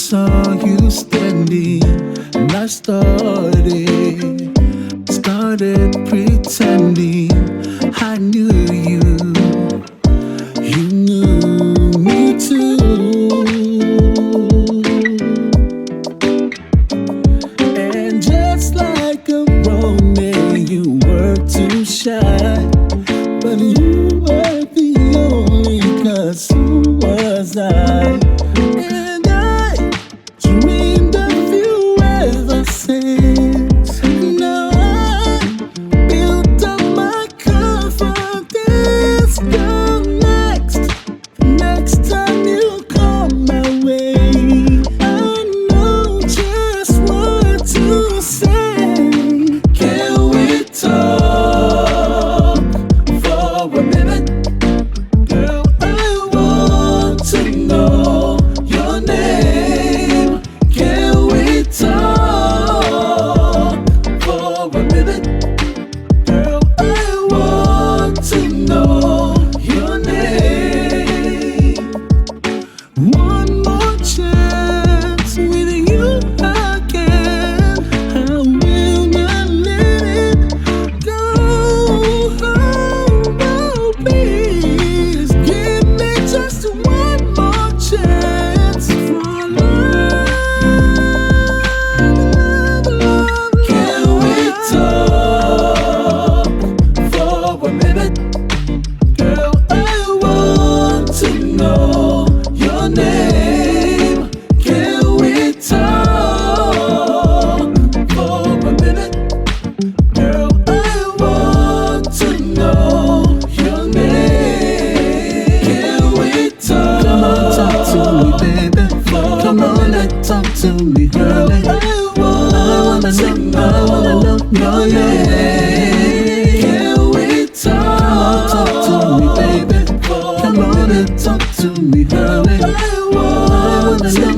saw you standing, and I started pretending I knew you. You knew me too. And just like a Roman, you were too shy, but you were the only, 'cause who was I? And I dreamed of you ever since. Now I built up my confidence. Go next time you come my way, I know just what to say. Can we talk for a minute? Girl, I want to know your name. Can we talk for a minute? Girl, I want to know your name. One more chance with you again. I will not let it go. Oh, please give me just one more chance for love. Can we talk for a minute? Girl, I want to know your name. Can we talk for a minute? Girl, I want to know your name. Can we talk? Come on, talk to me, baby. Come on and talk to me, girl. I wanna know your name. Can we talk? Talk to me, baby. Come on and talk to me, girl. I wanna know